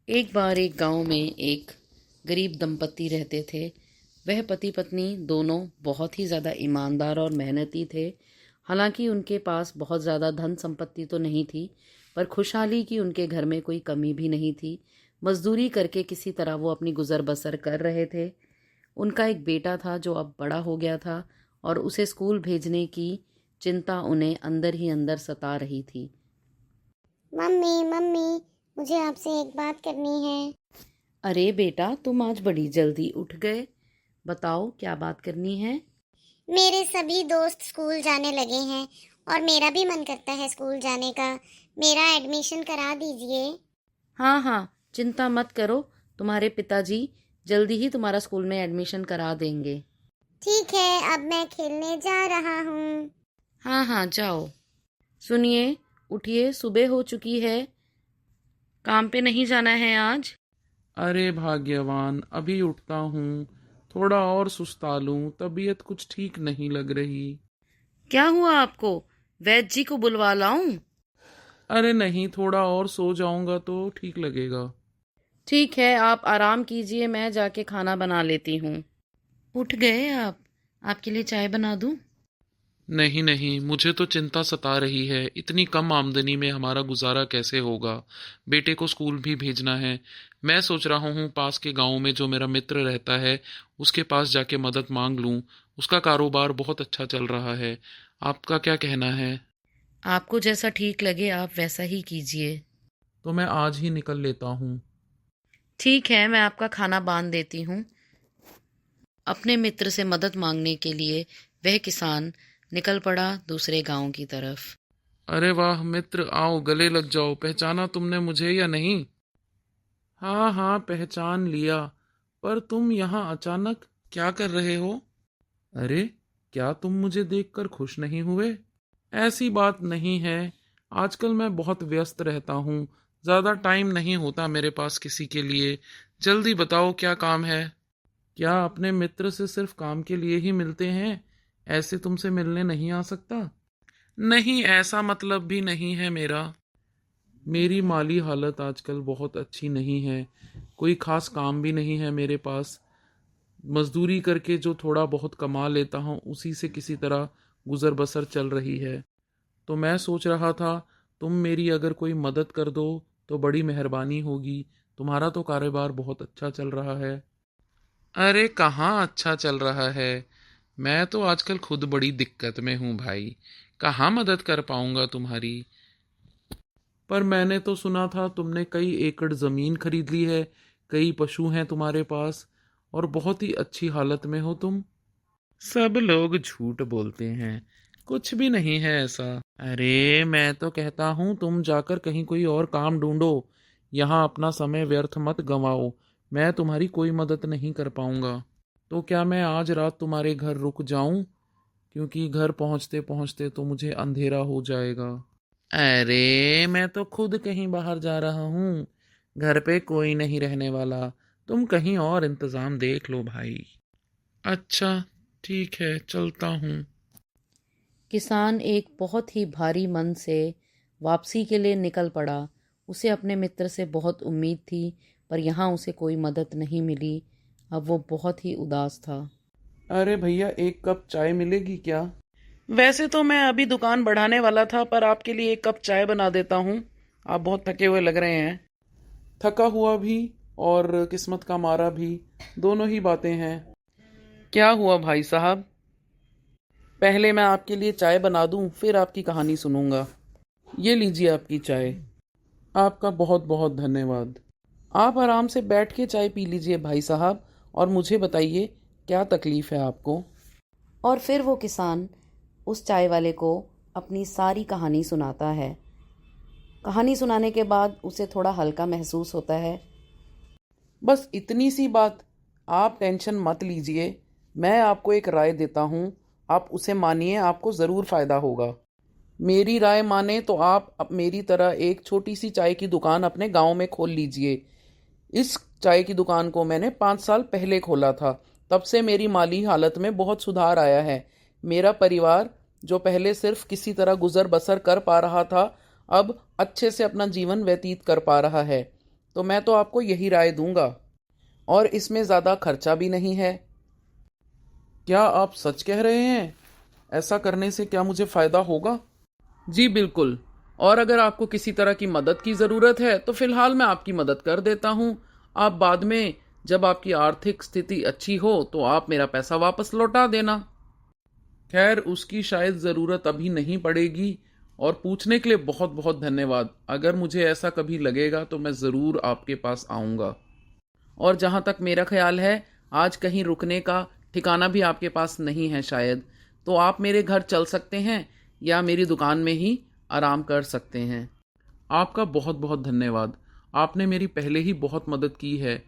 एक बार एक गांव में एक गरीब दंपति रहते थे। वह पति पत्नी दोनों बहुत ही ज़्यादा ईमानदार और मेहनती थे। हालांकि उनके पास बहुत ज़्यादा धन संपत्ति तो नहीं थी, पर खुशहाली की उनके घर में कोई कमी भी नहीं थी। मजदूरी करके किसी तरह वो अपनी गुजर बसर कर रहे थे। उनका एक बेटा था जो अब बड़ा हो गया था और उसे स्कूल भेजने की चिंता उन्हें अंदर ही अंदर सता रही थी। मम्मी मम्मी, मुझे आपसे एक बात करनी है। अरे बेटा, तुम आज बड़ी जल्दी उठ गए। बताओ क्या बात करनी है। मेरे सभी दोस्त स्कूल जाने लगे हैं और मेरा भी मन करता है स्कूल जाने का। मेरा एडमिशन करा दीजिए। हाँ हाँ, चिंता मत करो। तुम्हारे पिताजी जल्दी ही तुम्हारा स्कूल में एडमिशन करा देंगे। ठीक है, अब मैं खेलने जा रहा हूँ। हाँ हाँ, जाओ। सुनिए, उठिए, सुबह हो चुकी है। काम पे नहीं जाना है आज। अरे भाग्यवान, अभी उठता हूँ। थोड़ा और सुस्ता लूं, तबीयत कुछ ठीक नहीं लग रही। क्या हुआ आपको? वैद्य जी को बुलवा लाऊं? अरे नहीं, थोड़ा और सो जाऊंगा तो ठीक लगेगा। ठीक है, आप आराम कीजिए, मैं जाके खाना बना लेती हूँ। उठ गए आप? आपके लिए चाय बना दूँ? नहीं नहीं, मुझे तो चिंता सता रही है। इतनी कम आमदनी में हमारा गुजारा कैसे होगा। बेटे को स्कूल भी भेजना है। मैं सोच रहा हूँ पास के गांव में जो मेरा मित्र रहता है उसके पास जाके मदद मांग लूँ। उसका कारोबार बहुत अच्छा चल रहा है। आपका क्या कहना है? आपको जैसा ठीक लगे आप वैसा ही कीजिए। तो मैं आज ही निकल लेता हूँ। ठीक है, मैं आपका खाना बांध देती हूँ। अपने मित्र से मदद मांगने के लिए वह किसान निकल पड़ा दूसरे गांव की तरफ। अरे वाह मित्र, आओ गले लग जाओ। पहचाना तुमने मुझे या नहीं? हाँ हाँ, पहचान लिया। पर तुम यहाँ अचानक क्या कर रहे हो? अरे, क्या तुम मुझे देखकर खुश नहीं हुए? ऐसी बात नहीं है। आजकल मैं बहुत व्यस्त रहता हूँ। ज़्यादा टाइम नहीं होता मेरे पास किसी के लिए। जल्दी बताओ क्या काम है। क्या अपने मित्र से सिर्फ काम के लिए ही मिलते हैं? ऐसे तुमसे मिलने नहीं आ सकता? नहीं, ऐसा मतलब भी नहीं है मेरा। मेरी माली हालत आजकल बहुत अच्छी नहीं है। कोई खास काम भी नहीं है मेरे पास। मजदूरी करके जो थोड़ा बहुत कमा लेता हूँ उसी से किसी तरह गुजर बसर चल रही है। तो मैं सोच रहा था तुम मेरी अगर कोई मदद कर दो तो बड़ी मेहरबानी होगी। तुम्हारा तो कारोबार बहुत अच्छा चल रहा है। अरे कहाँ अच्छा चल रहा है। मैं तो आजकल खुद बड़ी दिक्कत में हूँ भाई। कहाँ मदद कर पाऊंगा तुम्हारी। पर मैंने तो सुना था तुमने कई एकड़ जमीन खरीद ली है। कई पशु हैं तुम्हारे पास और बहुत ही अच्छी हालत में हो तुम। सब लोग झूठ बोलते हैं। कुछ भी नहीं है ऐसा। अरे मैं तो कहता हूँ तुम जाकर कहीं कोई और काम ढूंढो। यहाँ अपना समय व्यर्थ मत गंवाओ। मैं तुम्हारी कोई मदद नहीं कर पाऊंगा। तो क्या मैं आज रात तुम्हारे घर रुक जाऊं? क्योंकि घर पहुंचते पहुंचते तो मुझे अंधेरा हो जाएगा। अरे मैं तो खुद कहीं बाहर जा रहा हूँ। घर पे कोई नहीं रहने वाला। तुम कहीं और इंतजाम देख लो भाई। अच्छा, ठीक है, चलता हूँ। किसान एक बहुत ही भारी मन से वापसी के लिए निकल पड़ा। उसे अपने मित्र से बहुत उम्मीद थी, पर यहाँ उसे कोई मदद नहीं मिली। अब वो बहुत ही उदास था। अरे भैया, एक कप चाय मिलेगी क्या? वैसे तो मैं अभी दुकान बढ़ाने वाला था, पर आपके लिए एक कप चाय बना देता हूँ। आप बहुत थके हुए लग रहे हैं। थका हुआ भी और किस्मत का मारा भी, दोनों ही बातें हैं। क्या हुआ भाई साहब? पहले मैं आपके लिए चाय बना दूं, फिर आपकी कहानी सुनूंगा। ये लीजिए आपकी चाय। आपका बहुत बहुत धन्यवाद। आप आराम से बैठ के चाय पी लीजिए भाई साहब, और मुझे बताइए क्या तकलीफ है आपको। और फिर वो किसान उस चाय वाले को अपनी सारी कहानी सुनाता है। कहानी सुनाने के बाद उसे थोड़ा हल्का महसूस होता है। बस इतनी सी बात। आप टेंशन मत लीजिए। मैं आपको एक राय देता हूँ, आप उसे मानिए, आपको ज़रूर फ़ायदा होगा। मेरी राय माने तो आप मेरी तरह एक छोटी सी चाय की दुकान अपने गांव में खोल लीजिए। इस चाय की दुकान को मैंने 5 साल पहले खोला था। तब से मेरी माली हालत में बहुत सुधार आया है। मेरा परिवार, जो पहले सिर्फ किसी तरह गुजर बसर कर पा रहा था, अब अच्छे से अपना जीवन व्यतीत कर पा रहा है। तो मैं तो आपको यही राय दूंगा, और इसमें ज़्यादा खर्चा भी नहीं है। क्या आप सच कह रहे हैं? ऐसा करने से क्या मुझे फ़ायदा होगा? जी बिल्कुल। और अगर आपको किसी तरह की मदद की ज़रूरत है तो फ़िलहाल मैं आपकी मदद कर देता हूँ। आप बाद में जब आपकी आर्थिक स्थिति अच्छी हो तो आप मेरा पैसा वापस लौटा देना। खैर, उसकी शायद ज़रूरत अभी नहीं पड़ेगी, और पूछने के लिए बहुत बहुत धन्यवाद। अगर मुझे ऐसा कभी लगेगा तो मैं ज़रूर आपके पास आऊँगा। और जहाँ तक मेरा ख्याल है, आज कहीं रुकने का ठिकाना भी आपके पास नहीं है शायद, तो आप मेरे घर चल सकते हैं या मेरी दुकान में ही आराम कर सकते हैं। आपका बहुत बहुत धन्यवाद। आपने मेरी पहले ही बहुत मदद की है।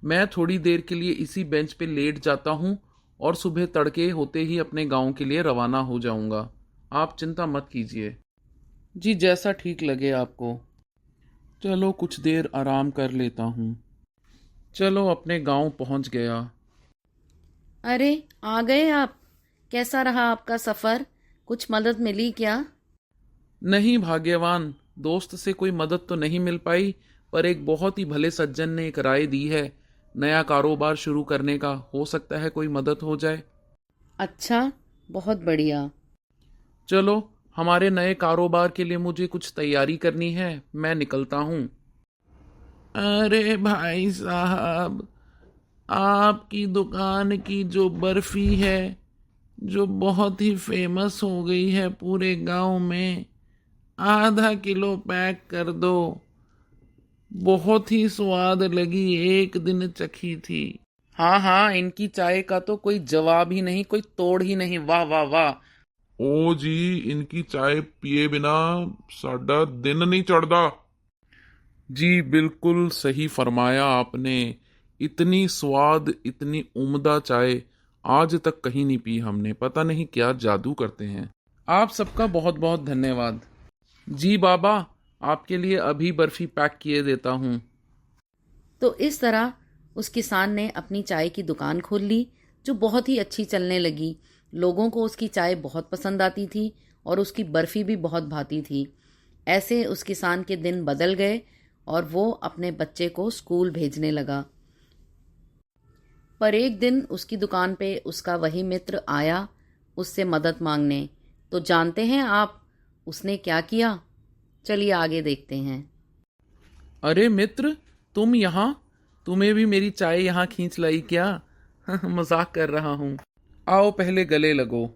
मैं थोड़ी देर के लिए इसी बेंच पे लेट जाता हूँ और सुबह तड़के होते ही अपने गांव के लिए रवाना हो जाऊंगा। आप चिंता मत कीजिए। जी, जैसा ठीक लगे आपको। चलो कुछ देर आराम कर लेता हूँ। चलो, अपने गांव पहुँच गया। अरे, आ गए आप। कैसा रहा आपका सफ़र? कुछ मदद मिली क्या? नहीं भाग्यवान, दोस्त से कोई मदद तो नहीं मिल पाई, पर एक बहुत ही भले सज्जन ने एक राय दी है। नया कारोबार शुरू करने का, हो सकता है कोई मदद हो जाए। अच्छा, बहुत बढ़िया। चलो, हमारे नए कारोबार के लिए मुझे कुछ तैयारी करनी है, मैं निकलता हूँ। अरे भाई साहब, आपकी दुकान की जो बर्फी है, जो बहुत ही फेमस हो गई है पूरे गांव में, आधा किलो पैक कर दो। बहुत ही स्वाद लगी, एक दिन चखी थी। हाँ हाँ, इनकी चाय का तो कोई जवाब ही नहीं, कोई तोड़ ही नहीं। वाह वाह वाह। ओ जी, इनकी चाय पिए बिना साडा दिन नहीं चढ़दा। जी बिल्कुल सही फरमाया आपने। इतनी स्वाद, इतनी उम्दा चाय आज तक कहीं नहीं पी हमने। पता नहीं क्या जादू करते हैं। आप सबका बहुत बहुत धन्यवाद। जी बाबा, आपके लिए अभी बर्फी पैक किए देता हूँ। तो इस तरह उस किसान ने अपनी चाय की दुकान खोल ली, जो बहुत ही अच्छी चलने लगी। लोगों को उसकी चाय बहुत पसंद आती थी और उसकी बर्फ़ी भी बहुत भाती थी। ऐसे उस किसान के दिन बदल गए और वो अपने बच्चे को स्कूल भेजने लगा। पर एक दिन उसकी दुकान पे उसका वही मित्र आया उससे मदद मांगने। तो जानते हैं आप उसने क्या किया? चलिए आगे देखते हैं। अरे मित्र, तुम यहाँ? तुम्हें भी मेरी चाय यहाँ खींच लाई क्या? मजाक कर रहा हूँ। आओ पहले गले लगो।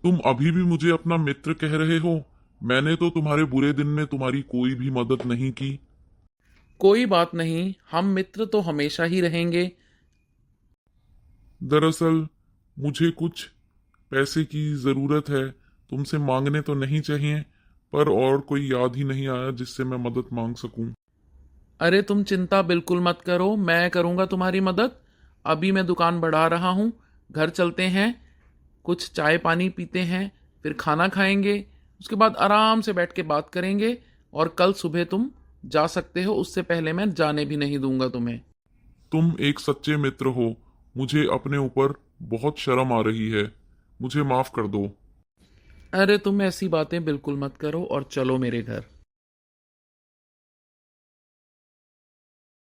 तुम अभी भी मुझे अपना मित्र कह रहे हो? मैंने तो तुम्हारे बुरे दिन में तुम्हारी कोई भी मदद नहीं की। कोई बात नहीं, हम मित्र तो हमेशा ही रहेंगे। दरअसल मुझे कुछ पैसे की जरूरत है। तुमसे मांगने तो नहीं चाहिए, पर और कोई याद ही नहीं आया जिससे मैं मदद मांग सकूं। अरे तुम चिंता बिल्कुल मत करो, मैं करूँगा तुम्हारी मदद। अभी मैं दुकान बढ़ा रहा हूँ। घर चलते हैं, कुछ चाय पानी पीते हैं, फिर खाना खाएंगे। उसके बाद आराम से बैठ के बात करेंगे, और कल सुबह तुम जा सकते हो। उससे पहले मैं जाने भी नहीं दूंगा तुम्हें। तुम एक सच्चे मित्र हो। मुझे अपने ऊपर बहुत शर्म आ रही है, मुझे माफ कर दो। अरे तुम ऐसी बातें बिल्कुल मत करो और चलो मेरे घर।